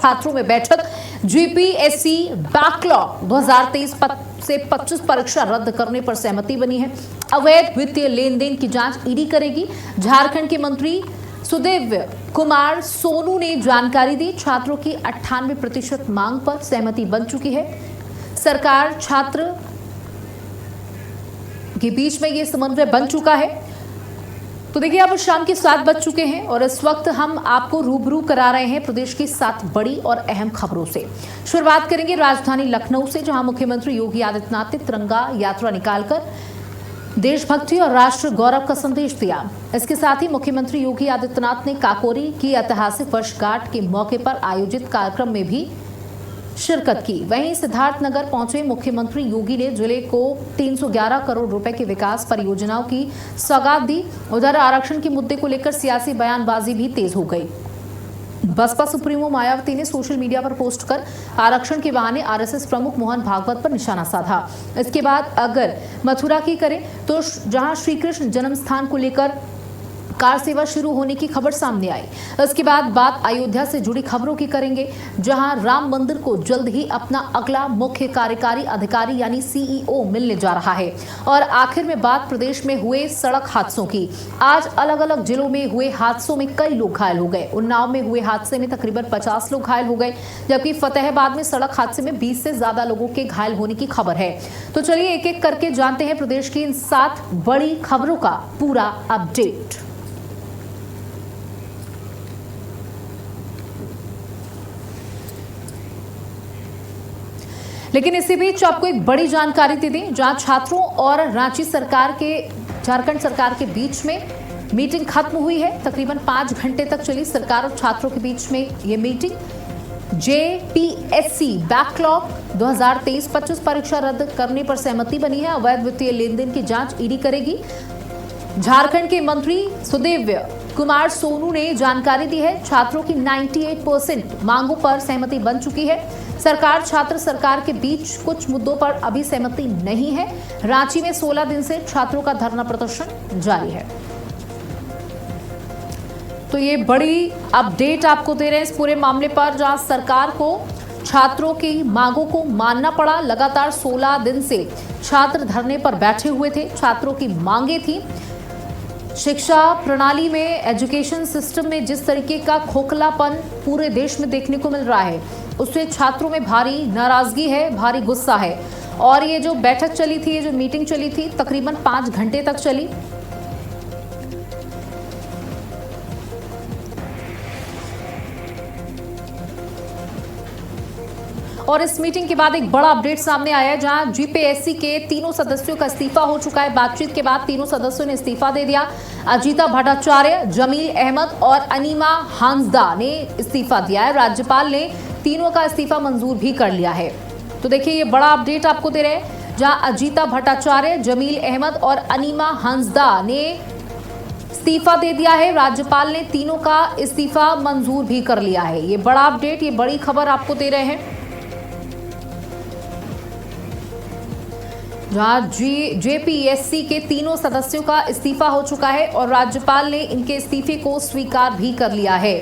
छात्रों में बैठक। जीपीएससी बैकलॉग 2023 से 25 परीक्षा रद्द करने पर सहमति बनी है। अवैध वित्तीय लेन देन की जांच ईडी करेगी। झारखंड के मंत्री सुदेव कुमार सोनू ने जानकारी दी। छात्रों की 98% मांग पर सहमति बन चुकी है। सरकार छात्र के बीच में यह समन्वय बन चुका है। तो देखिए, अब शाम के 7 बज चुके हैं और इस वक्त हम आपको रूबरू करा रहे हैं प्रदेश की 7 बड़ी और अहम खबरों से। शुरुआत करेंगे राजधानी लखनऊ से, जहां मुख्यमंत्री योगी आदित्यनाथ ने तिरंगा यात्रा निकालकर देशभक्ति और राष्ट्र गौरव का संदेश दिया। इसके साथ ही मुख्यमंत्री योगी आदित्यनाथ ने काकोरी की ऐतिहासिक वर्षगांठ के मौके पर आयोजित कार्यक्रम में भी शिरकत की। वहीं सिद्धार्थनगर पहुंचे मुख्यमंत्री योगी ने जिले को 311 करोड़ रुपए की विकास परियोजनाओं की सौगात दी। उधर आरक्षण के मुद्दे को लेकर सियासी बयानबाजी भी तेज हो गई। बसपा सुप्रीमो मायावती ने सोशल मीडिया पर पोस्ट कर आरक्षण के बहाने आरएसएस प्रमुख मोहन भागवत पर निशाना साधा। इसके बाद अगर मथुरा की करें तो जहां श्री कृष्ण जन्म स्थान को लेकर कार सेवा शुरू होने की खबर सामने आई। इसके बाद बात अयोध्या से जुड़ी खबरों की करेंगे, जहां राम मंदिर को जल्द ही अपना अगला मुख्य कार्यकारी अधिकारी यानी सीईओ मिलने जा रहा है। और आखिर में बात प्रदेश में हुए सड़क हादसों की। आज अलग अलग जिलों में हुए हादसों में कई लोग घायल हो गए। उन्नाव में हुए हादसे में तकरीबन 50 लोग घायल हो गए, जबकि फतेहाबाद में सड़क हादसे में 20 से ज्यादा लोगों के घायल होने की खबर है। तो चलिए एक एक करके जानते हैं प्रदेश की इन 7 बड़ी खबरों का पूरा अपडेट। लेकिन इसी बीच आपको एक बड़ी जानकारी दे दें, जहां छात्रों और झारखंड सरकार के बीच में मीटिंग खत्म हुई है। तकरीबन 5 घंटे तक चली सरकार और छात्रों के बीच में ये मीटिंग। जेपीएससी बैकलॉग 2023-25 परीक्षा रद्द करने पर सहमति बनी है। अवैध वित्तीय लेन देन की जांच ईडी करेगी। झारखंड के मंत्री सुदेव कुमार सोनू ने जानकारी दी है। छात्रों की 98% मांगों पर सहमति बन चुकी है। सरकार छात्र सरकार के बीच कुछ मुद्दों पर अभी सहमति नहीं है। रांची में 16 दिन से छात्रों का धरना प्रदर्शन जारी है। तो ये बड़ी अपडेट आपको दे रहे हैं इस पूरे मामले पर, जहां सरकार को छात्रों की मांगों को मानना पड़ा। लगातार 16 दिन से छात्र धरने पर बैठे हुए थे। छात्रों की मांगे थी। शिक्षा प्रणाली में, एजुकेशन सिस्टम में जिस तरीके का खोखलापन पूरे देश में देखने को मिल रहा है, उससे छात्रों में भारी नाराजगी है, भारी गुस्सा है। और ये जो बैठक चली थी, ये जो मीटिंग चली थी, तकरीबन 5 घंटे तक चली। और इस मीटिंग के बाद एक बड़ा अपडेट सामने आया है, जहां जीपीएससी के तीनों सदस्यों का इस्तीफा हो चुका है। बातचीत के बाद तीनों सदस्यों ने इस्तीफा दे दिया। अजीता भट्टाचार्य, जमील अहमद और अनीमा हांसदा ने इस्तीफा दिया है। राज्यपाल ने तीनों का इस्तीफा मंजूर भी कर लिया है। तो देखिए, ये बड़ा अपडेट आपको दे रहे हैं, जहां अजीता भट्टाचार्य, जमील अहमद और अनीमा हांसदा ने इस्तीफा दे दिया है। राज्यपाल ने तीनों का इस्तीफा मंजूर भी कर लिया है। ये बड़ा अपडेट, ये बड़ी खबर आपको दे रहे हैं, जहां जेपीएससी के तीनों सदस्यों का इस्तीफा हो चुका है और राज्यपाल ने इनके इस्तीफे को स्वीकार भी कर लिया है।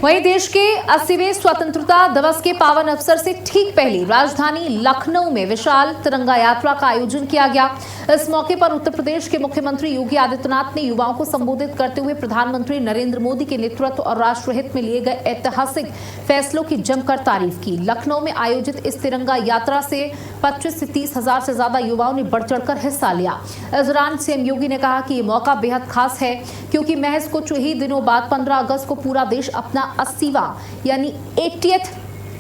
वहीं देश के 80वें स्वतंत्रता दिवस के पावन अवसर से ठीक पहले राजधानी लखनऊ में विशाल तिरंगा यात्रा का आयोजन किया गया। इस मौके पर उत्तर प्रदेश के मुख्यमंत्री योगी आदित्यनाथ ने युवाओं को संबोधित करते हुए प्रधानमंत्री नरेंद्र मोदी के नेतृत्व और राष्ट्रहित में लिए गए ऐतिहासिक फैसलों की जमकर तारीफ की। लखनऊ में आयोजित इस तिरंगा यात्रा से 25 से 30 हजार से ज्यादा युवाओं ने बढ़ चढ़कर हिस्सा लिया। इस दौरान सीएम योगी ने कहा कि ये मौका बेहद खास है, क्योंकि महज कुछ ही दिनों बाद 15 अगस्त को पूरा देश अपना 80वां यानी 80th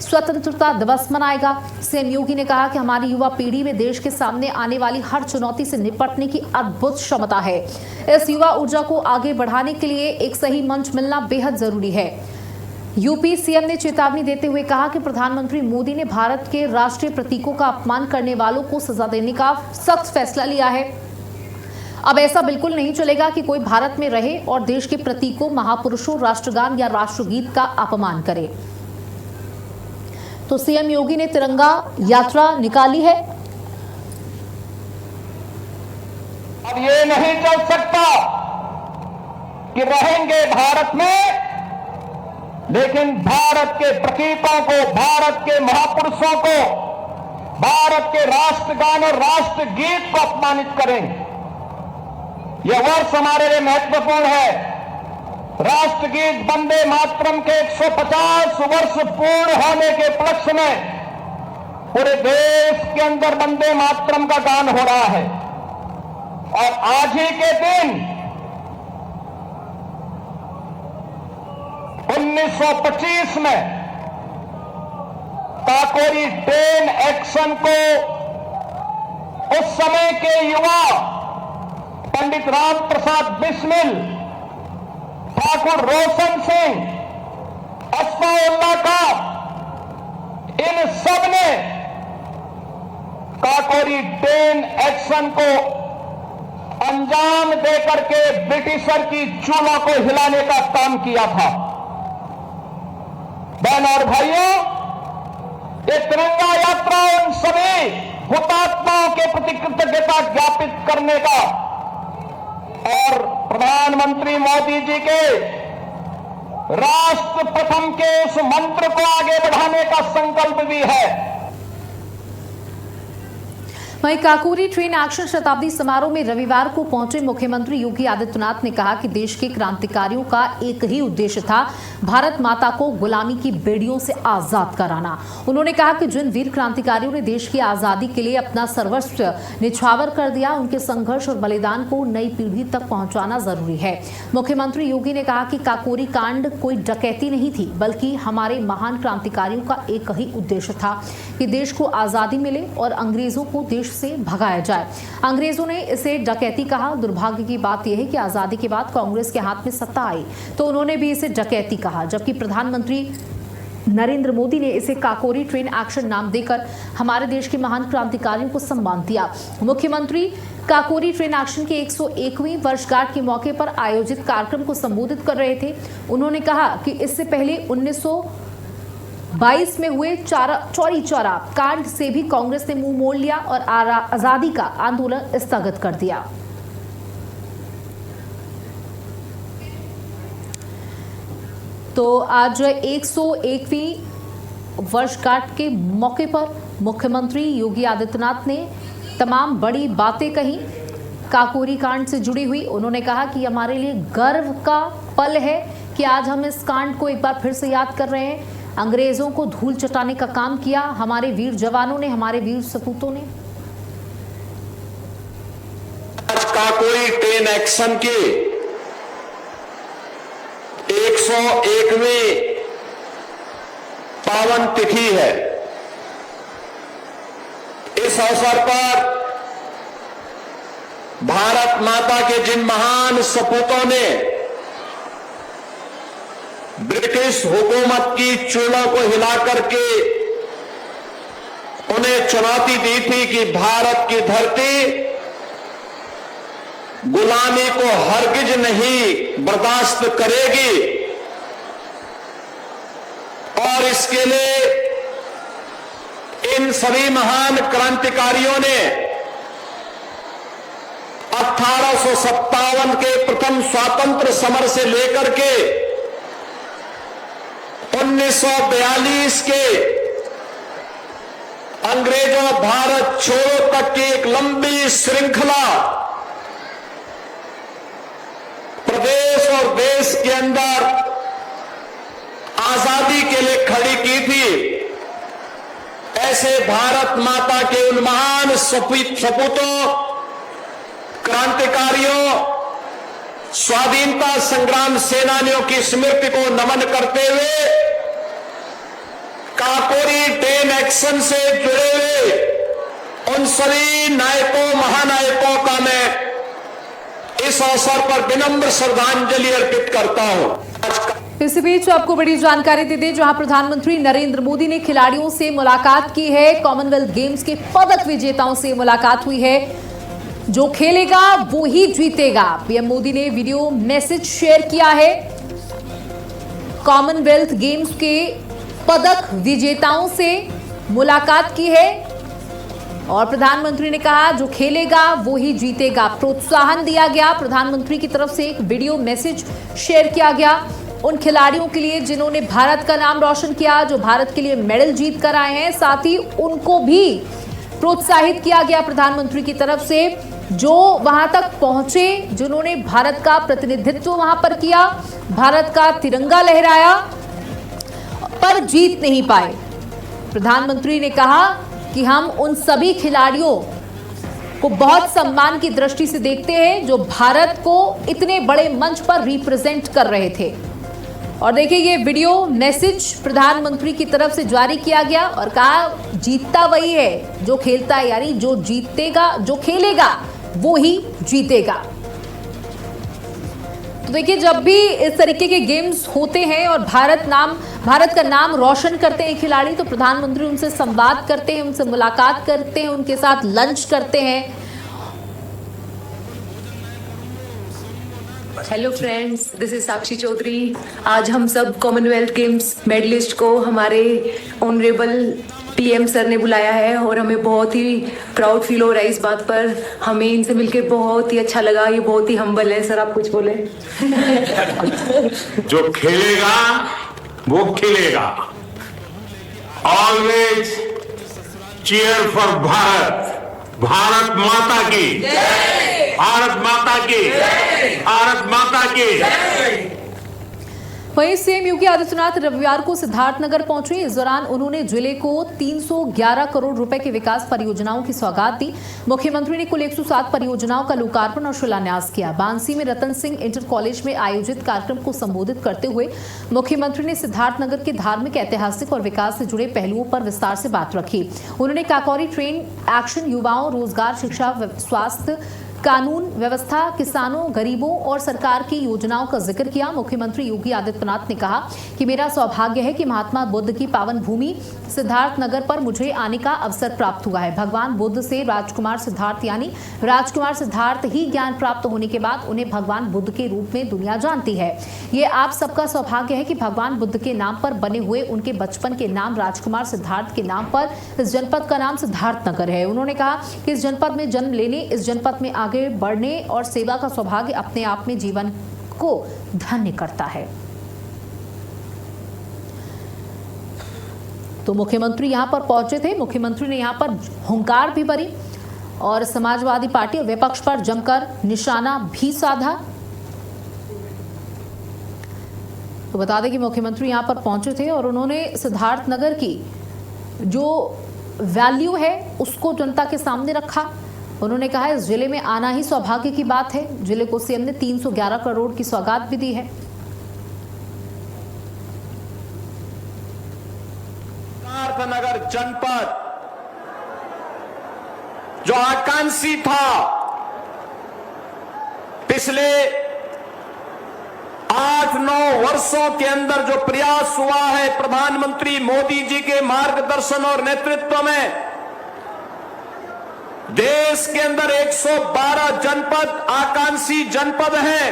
स्वतंत्रता दिवस मनाएगा। सीएम योगी ने कहा कि हमारी युवा पीढ़ी में देश के सामने आने वाली हर चुनौती से निपटने की अद्भुत क्षमता है। इस युवा ऊर्जा को आगे बढ़ाने के लिए एक सही मंच मिलना बेहद जरूरी है। यूपी सीएम ने चेतावनी देते हुए कहा कि प्रधानमंत्री मोदी ने भारत के राष्ट्रीय प्रतीकों का अपमान करने वालों को सजा देने का सख्त फैसला लिया है। अब ऐसा बिल्कुल नहीं चलेगा कि कोई भारत में रहे और देश के प्रतीकों, महापुरुषों, राष्ट्रगान या राष्ट्रगीत का अपमान करे। तो सीएम योगी ने तिरंगा यात्रा निकाली है। अब ये नहीं चल सकता कि रहेंगे भारत में लेकिन भारत के प्रतीकों को, भारत के महापुरुषों को, भारत के राष्ट्रगान और राष्ट्रगीत को अपमानित करेंगे। यह वर्ष हमारे लिए महत्वपूर्ण है। राष्ट्रगीत वंदे मातरम के 150 वर्ष पूर्ण होने के उपलक्ष्य में पूरे देश के अंदर वंदे मातरम का गान हो रहा है। और आज ही के दिन 1925 में काकोरी ट्रेन एक्शन को उस समय के युवा पंडित राम प्रसाद बिस्मिल, ठाकुर रोशन सिंह, अस्फाउल्लाह खां, इन सब ने काकोरी ट्रेन एक्शन को अंजाम देकर के ब्रिटिशर की चूल्हों को हिलाने का काम किया था। बहन और भाइयों, ये तिरंगा यात्रा उन सभी हुतात्माओं के प्रति कृतज्ञता ज्ञापित करने का और प्रधानमंत्री मोदी जी के राष्ट्र प्रथम के उस मंत्र को आगे बढ़ाने का संकल्प भी है। वहीं काकोरी ट्रेन एक्शन शताब्दी समारोह में रविवार को पहुंचे मुख्यमंत्री योगी आदित्यनाथ ने कहा कि देश के क्रांतिकारियों का एक ही उद्देश्य था, भारत माता को गुलामी की बेड़ियों से आजाद कराना। उन्होंने कहा कि जिन वीर क्रांतिकारियों ने देश की आजादी के लिए अपना सर्वस्व निछावर कर दिया, उनके संघर्ष और बलिदान को नई पीढ़ी तक पहुंचाना जरूरी है। मुख्यमंत्री योगी ने कहा कि काकोरी कांड कोई डकैती नहीं थी, बल्कि हमारे महान क्रांतिकारियों का एक ही उद्देश्य था कि देश को आजादी मिले और अंग्रेजों को देश से भगाया जाए। अंग्रेजों ने इसे डकैती कहा। दुर्भाग्य की बात यह है कि आजादी के बाद कांग्रेस के हाथ में सत्ता आई तो उन्होंने भी इसे डकैती कहा, जबकि प्रधानमंत्री नरेंद्र मोदी ने इसे काकोरी ट्रेन एक्शन नाम देकर हमारे देश के महान क्रांतिकारियों को सम्मान दिया। मुख्यमंत्री काकोरी ट्रेन एक्शन के 101वीं वर्षगांठ के मौके पर आयोजित कार्यक्रम को संबोधित कर रहे थे। उन्होंने कहा कि इससे पहले 1922 में हुए चौरी चौरा कांड से भी कांग्रेस ने मुंह मोड़ लिया और आजादी का आंदोलन स्थगित कर दिया। तो आज 101वीं वर्षगांठ के मौके पर मुख्यमंत्री योगी आदित्यनाथ ने तमाम बड़ी बातें कही काकोरी कांड से जुड़ी हुई। उन्होंने कहा कि हमारे लिए गर्व का पल है कि आज हम इस कांड को एक बार फिर से याद कर रहे हैं। अंग्रेजों को धूल चटाने का काम किया हमारे वीर जवानों ने, हमारे वीर सपूतों ने। काकोरी ट्रेन एक्शन की 101वीं पावन तिथि है। इस अवसर पर भारत माता के जिन महान सपूतों ने ब्रिटिश हुकूमत की चूल्हों को हिला करके उन्हें चुनौती दी थी कि भारत की धरती गुलामी को हरगिज नहीं बर्दाश्त करेगी, और इसके लिए इन सभी महान क्रांतिकारियों ने 1857 के प्रथम स्वातंत्र समर से लेकर के 1942 के अंग्रेजों भारत छोड़ो तक की एक लंबी श्रृंखला प्रदेश और देश के अंदर आजादी के लिए खड़ी की थी। ऐसे भारत माता के उन महान सपूतों, क्रांतिकारियों, स्वाधीनता संग्राम सेनानियों की स्मृति को नमन करते हुए काकोरी ट्रेन एक्शन से जुड़े हुए उन सभी नायकों, महानायकों का मैं इस अवसर पर विनम्र श्रद्धांजलि अर्पित करता हूं। इसी बीच आपको बड़ी जानकारी दे दें, जहां प्रधानमंत्री नरेंद्र मोदी ने खिलाड़ियों से मुलाकात की है। कॉमनवेल्थ गेम्स के पदक विजेताओं से मुलाकात हुई है। जो खेलेगा वो ही जीतेगा, पीएम मोदी ने वीडियो मैसेज शेयर किया है। कॉमनवेल्थ गेम्स के पदक विजेताओं से मुलाकात की है और प्रधानमंत्री ने कहा जो खेलेगा वो ही जीतेगा। प्रोत्साहन दिया गया। प्रधानमंत्री की तरफ से एक वीडियो मैसेज शेयर किया गया उन खिलाड़ियों के लिए जिन्होंने भारत का नाम रोशन किया, जो भारत के लिए मेडल जीत कर आए हैं। साथ ही उनको भी प्रोत्साहित किया गया प्रधानमंत्री की तरफ से, जो वहां तक पहुंचे, जिन्होंने भारत का प्रतिनिधित्व वहां पर किया, भारत का तिरंगा लहराया, पर जीत नहीं पाए। प्रधानमंत्री ने कहा कि हम उन सभी खिलाड़ियों को बहुत सम्मान की दृष्टि से देखते हैं जो भारत को इतने बड़े मंच पर रिप्रेजेंट कर रहे थे। और देखिए ये वीडियो मैसेज प्रधानमंत्री की तरफ से जारी किया गया और कहा जीतता वही है जो खेलता है, यानी जो जीतेगा, जो खेलेगा वो ही जीतेगा। तो देखिए जब भी इस तरीके के गेम्स होते हैं और भारत का नाम रोशन करते हैं खिलाड़ी, तो प्रधानमंत्री उनसे संवाद करते हैं, उनसे मुलाकात करते हैं, उनके साथ लंच करते हैं। हेलो फ्रेंड्स, दिस इज साक्षी चौधरी। आज हम सब कॉमनवेल्थ गेम्स मेडलिस्ट को हमारे ऑनरेबल पीएम सर ने बुलाया है और हमें बहुत ही प्राउड फील हो रहा है इस बात पर। हमें इनसे मिलकर बहुत ही अच्छा लगा। ये बहुत ही हम्बल है। सर आप कुछ बोले। जो खेलेगा वो खिलेगा। Always cheer for Bharat. Bharat माता की, भारत माता की, भारत माता की। वहीं सीएम योगी आदित्यनाथ रविवार को सिद्धार्थनगर पहुंचे। इस दौरान उन्होंने जिले को 311 करोड़ रुपए की विकास परियोजनाओं की सौगात दी। मुख्यमंत्री ने कुल 107 परियोजनाओं का लोकार्पण और शिलान्यास किया। बांसी में रतन सिंह इंटर कॉलेज में आयोजित कार्यक्रम को संबोधित करते हुए मुख्यमंत्री ने सिद्धार्थनगर के धार्मिक, ऐतिहासिक और विकास से जुड़े पहलुओं पर विस्तार से बात रखी। उन्होंने काकोरी ट्रेन एक्शन, युवाओं, रोजगार, शिक्षा, स्वास्थ्य, कानून व्यवस्था, किसानों, गरीबों और सरकार की योजनाओं का जिक्र किया। मुख्यमंत्री योगी आदित्यनाथ ने कहा कि मेरा सौभाग्य है कि महात्मा बुद्ध की पावन भूमि सिद्धार्थनगर पर मुझे आने का अवसर प्राप्त हुआ है। भगवान बुद्ध से राजकुमार सिद्धार्थ यानी राजकुमार सिद्धार्थ ही ज्ञान प्राप्त होने के बाद उन्हें भगवान बुद्ध के रूप में दुनिया जानती है। ये आप सबका सौभाग्य है कि भगवान बुद्ध के नाम पर बने हुए उनके बचपन के नाम राजकुमार सिद्धार्थ के नाम पर इस जनपद का नाम सिद्धार्थनगर है। उन्होंने कहा कि इस जनपद में जन्म लेने, इस जनपद में आगे बढ़ने और सेवा का सौभाग्य अपने आप में जीवन को धन्य करता है। तो मुख्यमंत्री यहां पर पहुंचे थे। मुख्यमंत्री ने यहां पर हुंकार भी भरी और समाजवादी पार्टी और विपक्ष पर जमकर निशाना भी साधा। तो बता दें कि मुख्यमंत्री यहां पर पहुंचे थे और उन्होंने सिद्धार्थनगर की जो वैल्यू है उसको जनता के सामने रखा। उन्होंने कहा इस जिले में आना ही सौभाग्य की बात है। जिले को सीएम ने 311 करोड़ की सौगात भी दी है। सिद्धार्थनगर जनपद जो आकांक्षी था, पिछले 8-9 वर्षों के अंदर जो प्रयास हुआ है प्रधानमंत्री मोदी जी के मार्गदर्शन और नेतृत्व में, देश के अंदर 112 जनपद आकांक्षी जनपद हैं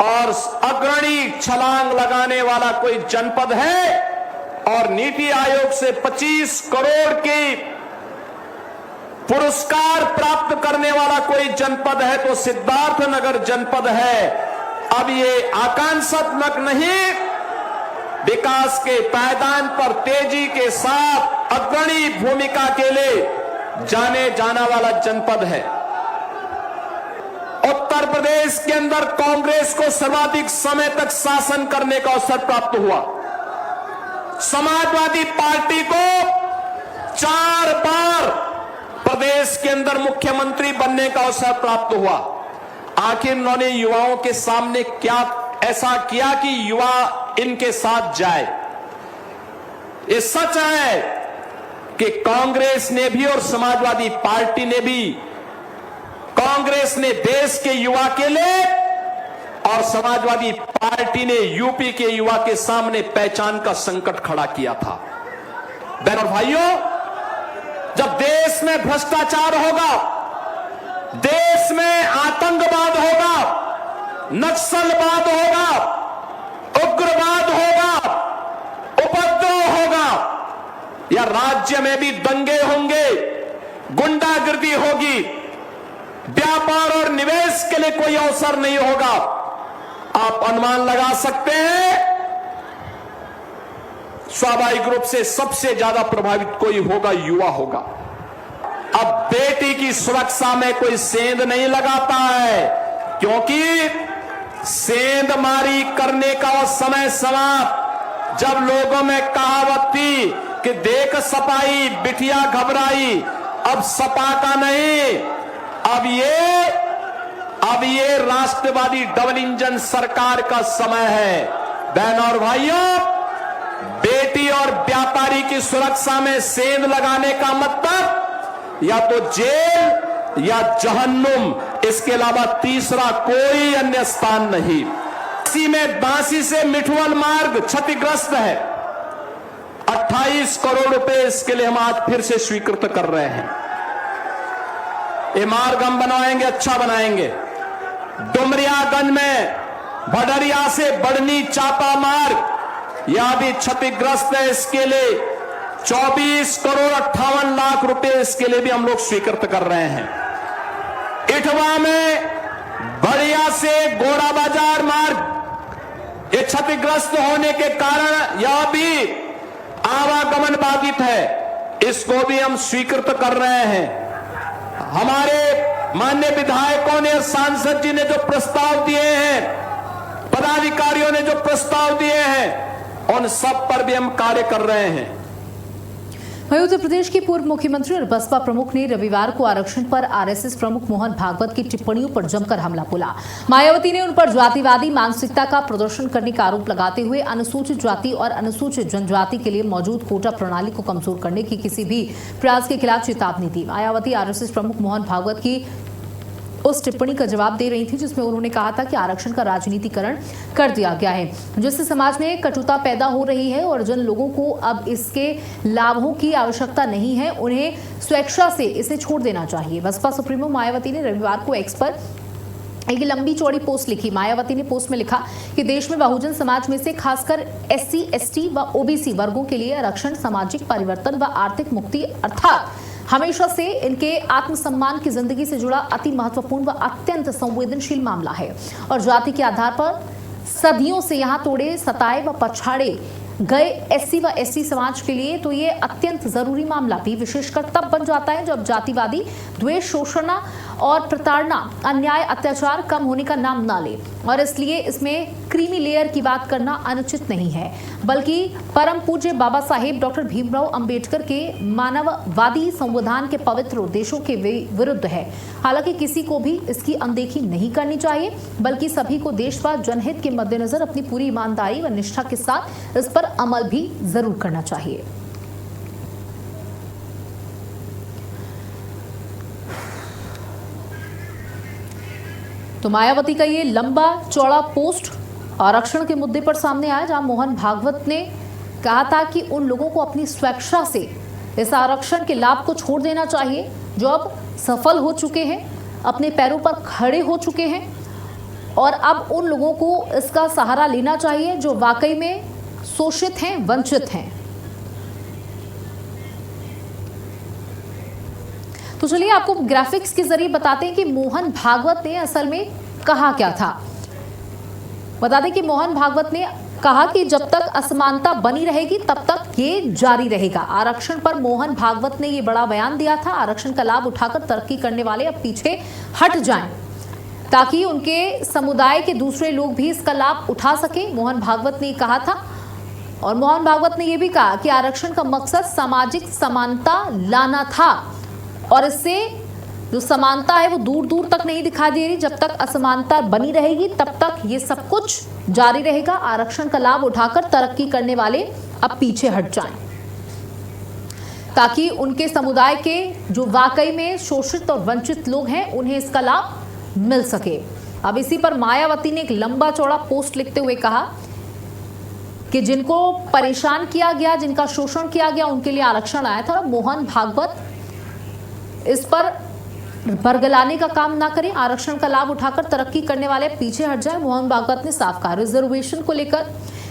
और अग्रणी छलांग लगाने वाला कोई जनपद है और नीति आयोग से 25 करोड़ की पुरस्कार प्राप्त करने वाला कोई जनपद है तो सिद्धार्थनगर जनपद है। अब ये आकांक्षात्मक नहीं, विकास के पायदान पर तेजी के साथ अग्रणी भूमिका के लिए जाने जाना वाला जनपद है। उत्तर प्रदेश के अंदर कांग्रेस को सर्वाधिक समय तक शासन करने का अवसर प्राप्त हुआ। समाजवादी पार्टी को 4 बार प्रदेश के अंदर मुख्यमंत्री बनने का अवसर प्राप्त हुआ। आखिर उन्होंने युवाओं के सामने क्या ऐसा किया कि युवा इनके साथ जाए? ये सच है कि कांग्रेस ने भी और समाजवादी पार्टी ने भी, कांग्रेस ने देश के युवा के लिए और समाजवादी पार्टी ने यूपी के युवा के सामने पहचान का संकट खड़ा किया था। बहनों और भाइयों, जब देश में भ्रष्टाचार होगा, देश में आतंकवाद होगा, नक्सलवाद होगा, उग्रवाद होगा, उपद्रव होगा या राज्य में भी दंगे होंगे, गुंडागर्दी होगी, व्यापार और निवेश के लिए कोई अवसर नहीं होगा। आप अनुमान लगा सकते हैं, स्वाभाविक रूप से सबसे ज्यादा प्रभावित कोई होगा, युवा होगा। अब बेटी की सुरक्षा में कोई सेंध नहीं लगाता है, क्योंकि सेंधमारी करने का वो समय समाप्त। जब लोगों में कहावत थी कि देख सपाई बिटिया घबराई, अब सपा का नहीं, अब ये राष्ट्रवादी डबल इंजन सरकार का समय है। बहनों और भाइयों, बेटी और व्यापारी की सुरक्षा में सेंध लगाने का मतलब या तो जेल या जहन्नुम, इसके अलावा तीसरा कोई अन्य स्थान नहीं। इसी में बांसी से मिठुअल मार्ग क्षतिग्रस्त है। 28 करोड़ रुपए इसके लिए हम आज फिर से स्वीकृत कर रहे हैं। ये मार्ग हम बनवाएंगे, अच्छा बनाएंगे। डुमरियागंज में भडरिया से बढ़नी चापा मार्ग, यह भी क्षतिग्रस्त है। इसके लिए 24 करोड़ 58 लाख रुपए इसके लिए भी हम लोग स्वीकृत कर रहे हैं। इटवा में बढ़िया से गोरा बाजार मार्ग, ये क्षतिग्रस्त होने के कारण यह भी आवागमन बाधित है, इसको भी हम स्वीकृत कर रहे हैं। हमारे माननीय विधायकों ने, सांसद जी ने जो प्रस्ताव दिए हैं, पदाधिकारियों ने जो प्रस्ताव दिए हैं, उन सब पर भी हम कार्य कर रहे हैं। वहीं उत्तर प्रदेश की पूर्व मुख्यमंत्री और बसपा प्रमुख ने रविवार को आरक्षण पर आरएसएस प्रमुख मोहन भागवत की टिप्पणियों पर जमकर हमला बोला। मायावती ने उन पर जातिवादी मानसिकता का प्रदर्शन करने का आरोप लगाते हुए अनुसूचित जाति और अनुसूचित जनजाति के लिए मौजूद कोटा प्रणाली को कमजोर करने की किसी भी प्रयास के खिलाफ चेतावनी दी। मायावती आरएसएस प्रमुख मोहन भागवत की उस टिप्पणी का जवाब दे रही थी जिसमें उन्होंने कहा था कि आरक्षण का राजनीतिकरण कर दिया गया है, जिससे समाज में कटुता पैदा हो रही है और जिन लोगों को अब इसके लाभों की आवश्यकता नहीं है, उन्हें स्वेच्छा से इसे छोड़ देना चाहिए। बसपा सुप्रीमो मायावती ने रविवार को एक्स पर एक लंबी चौड़ी पोस्ट लिखी। मायावती ने पोस्ट में लिखा कि देश में बहुजन समाज में से खासकर SC, ST व OBC वर्गों के लिए आरक्षण सामाजिक परिवर्तन व आर्थिक मुक्ति अर्थात हमेशा से इनके आत्मसम्मान की जिंदगी से जुड़ा अति महत्वपूर्ण व अत्यंत संवेदनशील मामला है और जाति के आधार पर सदियों से यहाँ तोड़े, सताए व पछाड़े गए SC व ST समाज के लिए तो ये अत्यंत जरूरी मामला भी विशेषकर तब बन जाता है जब जातिवादी द्वेष, शोषण और प्रताड़ना, अन्याय, अत्याचार कम होने का नाम ना ले। और इसलिए इसमें क्रीमी लेयर की बात करना अनुचित नहीं है, बल्कि परम पूज्य बाबा साहेब डॉक्टर भीमराव अंबेडकर के मानववादी संविधान के पवित्र उद्देश्यों के विरुद्ध है। हालांकि किसी को भी इसकी अनदेखी नहीं करनी चाहिए, बल्कि सभी को देश व जनहित के मद्देनजर अपनी पूरी ईमानदारी व निष्ठा के साथ इस पर अमल भी जरूर करना चाहिए। तो मायावती का ये लंबा चौड़ा पोस्ट आरक्षण के मुद्दे पर सामने आया, जहां मोहन भागवत ने कहा था कि उन लोगों को अपनी स्वेच्छा से इस आरक्षण के लाभ को छोड़ देना चाहिए जो अब सफल हो चुके हैं, अपने पैरों पर खड़े हो चुके हैं, और अब उन लोगों को इसका सहारा लेना चाहिए जो वाकई में शोषित हैं, वंचित हैं। तो चलिए आपको ग्राफिक्स के जरिए बताते हैं कि मोहन भागवत ने असल में कहा क्या था। बता दें कि मोहन भागवत ने कहा कि जब तक असमानता बनी रहेगी तब तक ये जारी रहेगा। आरक्षण पर मोहन भागवत ने ये बड़ा बयान दिया था। आरक्षण का लाभ उठाकर तरक्की करने वाले अब पीछे हट जाएं ताकि उनके समुदाय के दूसरे लोग भी इसका लाभ उठा सके, मोहन भागवत ने कहा था। और मोहन भागवत ने यह भी कहा कि आरक्षण का मकसद सामाजिक समानता लाना था और इससे जो समानता है वो दूर दूर तक नहीं दिखाई दे रही। जब तक असमानता बनी रहेगी तब तक ये सब कुछ जारी रहेगा। आरक्षण का लाभ उठाकर तरक्की करने वाले अब पीछे हट जाएं ताकि उनके समुदाय के जो वाकई में शोषित और वंचित लोग हैं उन्हें इसका लाभ मिल सके। अब इसी पर मायावती ने एक लंबा चौड़ा पोस्ट लिखते हुए कहा कि जिनको परेशान किया गया, जिनका शोषण किया गया, उनके लिए आरक्षण आया था। और मोहन भागवत इस पर बरगलाने का काम ना करें, आरक्षण का लाभ उठाकर तरक्की करने वाले पीछे हट जाए। मोहन भागवत ने साफ कहा। रिजर्वेशन को लेकर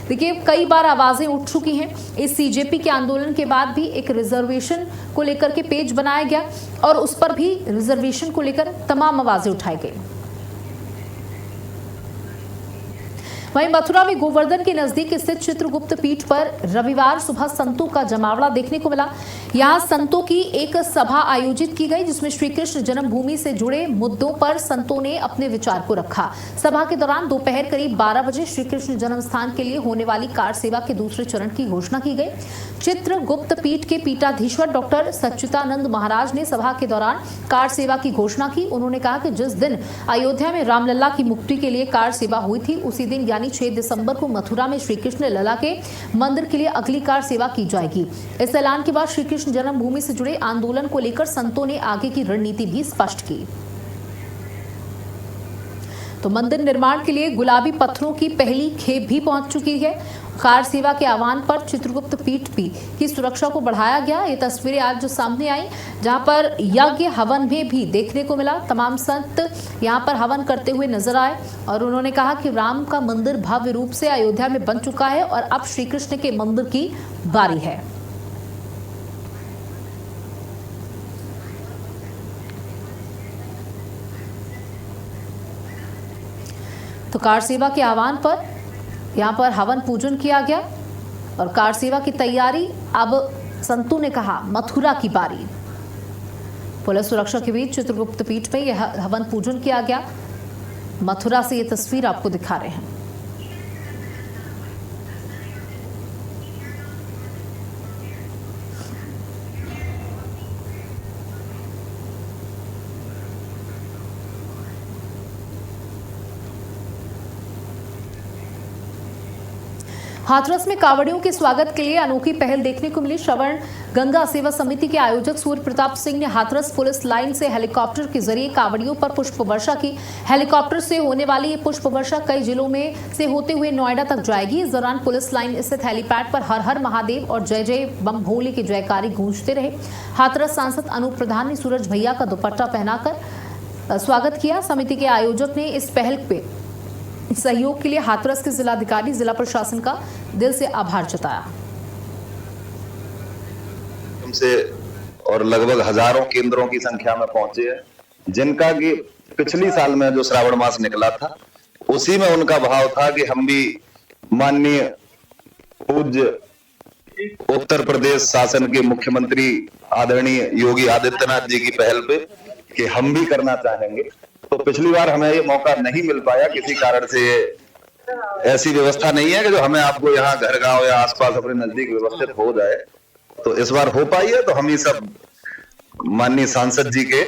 देखिए कई बार आवाजें उठ चुकी हैं। इस CJP के आंदोलन के बाद भी एक रिजर्वेशन को लेकर के पेज बनाया गया और उस पर भी रिजर्वेशन को लेकर तमाम आवाजें उठाई गई। वहीं मथुरा में गोवर्धन के नजदीक स्थित चित्रगुप्त पीठ पर रविवार सुबह संतों का जमावड़ा देखने को मिला। यहां संतों की एक सभा आयोजित की गई, जिसमें श्री कृष्ण जन्मभूमि से जुड़े मुद्दों पर संतों ने अपने विचार को रखा। सभा के दौरान दोपहर करीब 12 बजे श्री कृष्ण जन्म स्थान के लिए होने वाली कार सेवा के दूसरे चरण की घोषणा की गई। चित्रगुप्त पीठ के पीठाधीश्वर डॉक्टर सच्चिदानंद महाराज ने सभा के दौरान कार सेवा की घोषणा की। उन्होंने कहा कि जिस दिन अयोध्या में रामलला की मुक्ति के लिए कार सेवा हुई थी, उसी दिन यानी 6 दिसंबर को मथुरा में श्री कृष्ण लला के मंदिर के लिए अगली कार सेवा की जाएगी। इस ऐलान के बाद श्री कृष्ण जन्मभूमि से जुड़े आंदोलन को लेकर संतों ने आगे की रणनीति भी स्पष्ट की। तो मंदिर निर्माण के लिए गुलाबी पत्थरों की पहली खेप भी पहुंच चुकी है। कार सेवा के आह्वान पर चित्रगुप्त पीठ की सुरक्षा को बढ़ाया गया। ये तस्वीरें आज जो सामने आई, जहां पर यज्ञ हवन में भी देखने को मिला। तमाम संत यहां पर हवन करते हुए नजर आए और उन्होंने कहा कि राम का मंदिर भव्य रूप से अयोध्या में बन चुका है और अब श्री कृष्ण के मंदिर की बारी है। तो कार सेवा के आह्वान पर यहाँ पर हवन पूजन किया गया और कार सेवा की तैयारी। अब संतों ने कहा मथुरा की बारी। पुलिस सुरक्षा के बीच चित्रगुप्त पीठ में यह हवन पूजन किया गया। मथुरा से ये तस्वीर आपको दिखा रहे हैं। हाथरस में कांवड़ियों के स्वागत के लिए अनोखी पहल देखने को मिली। श्रवण गंगा सेवा समिति के आयोजक सूर्य प्रताप सिंह ने हाथरस पुलिस लाइन से हेलीकॉप्टर के जरिए कांवड़ियों पर पुष्प वर्षा की। हेलीकॉप्टर से होने वाली ये पुष्प वर्षा कई जिलों में से होते हुए नोएडा तक जाएगी। इस दौरान पुलिस लाइन स्थित हेलीपैड पर हर हर महादेव और जय जय बम भोले के जयकारी गूंजते रहे। हाथरस सांसद अनूप प्रधान ने सूरज भैया का दुपट्टा पहनाकर स्वागत किया। समिति के आयोजक ने इस पहल पे सहयोग के लिए हाथरस के जिलाधिकारी, जिला प्रशासन का दिल से आभार जताया। से और लगभग हजारों केंद्रों की संख्या में पहुंचे हैं, जिनका कि पिछली साल में जो श्रावण मास निकला था, उसी में उनका भाव था कि हम भी माननीय पूज्य उत्तर प्रदेश शासन के मुख्यमंत्री आदरणीय योगी आदित्यनाथ जी की पहल पे कि हम भी करना चाहेंगे। तो पिछली बार हमें ये मौका नहीं मिल पाया, किसी कारण से ऐसी व्यवस्था नहीं है कि जो हमें आपको यहाँ घर गांव या आसपास अपने नजदीक व्यवस्थित हो जाए। तो इस बार हो पाई है, तो हम ही सब माननीय सांसद जी के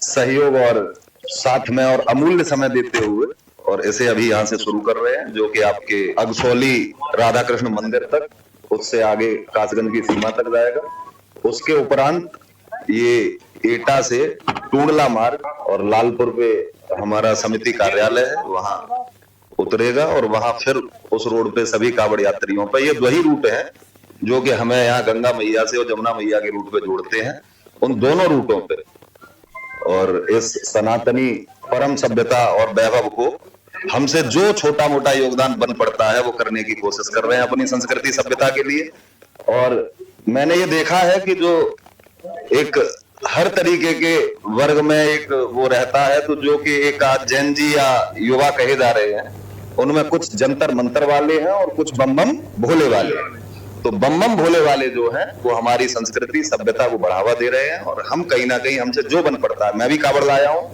सहयोग और साथ में और अमूल्य समय देते हुए और इसे अभी यहाँ से शुरू कर रहे हैं, जो कि आपके अगसौली राधा कृष्ण मंदिर तक, उससे आगे कासगंज की सीमा तक जाएगा। उसके उपरांत ये एटा से टूंडला मार्ग और लालपुर पे हमारा समिति कार्यालय है, वहां उतरेगा और वहां फिर उस रोड पे सभी कांवड़ यात्रियों पर, ये वही रूट है जो कि हमें यहाँ गंगा मैया से और जमुना मैया के रूट पे जोड़ते हैं, उन दोनों रूटों पे। और इस सनातनी परम सभ्यता और वैभव को हमसे जो छोटा मोटा योगदान बन पड़ता है वो करने की कोशिश कर रहे हैं अपनी संस्कृति सभ्यता के लिए। और मैंने ये देखा है कि जो एक हर तरीके के वर्ग में एक वो रहता है, तो जो कि एक जैन जी या युवा कहे जा रहे हैं, उनमें कुछ जंतर मंतर वाले हैं और कुछ बम बम भोले वाले हैं। तो बम बम भोले वाले जो हैं वो हमारी संस्कृति सभ्यता को बढ़ावा दे रहे हैं और हम कहीं ना कहीं हमसे जो बन पड़ता है, मैं भी कांवड़ लाया हूँ,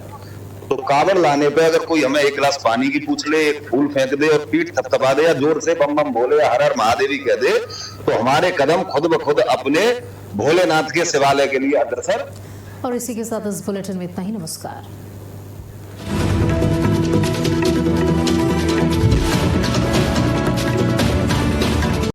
तो कांवड़ लाने पे अगर कोई हमें एक गिलास पानी की पूछ ले, एक फूल फेंक दे और पीठ थपथपा दे या जोर से बम बम भोले या हर हर महादेवी कह दे, तो हमारे कदम खुद ब खुद अपने भोलेनाथ के शिवालय के लिए अग्रसर। और इसी के साथ इस बुलेटिन में इतना ही। नमस्कार।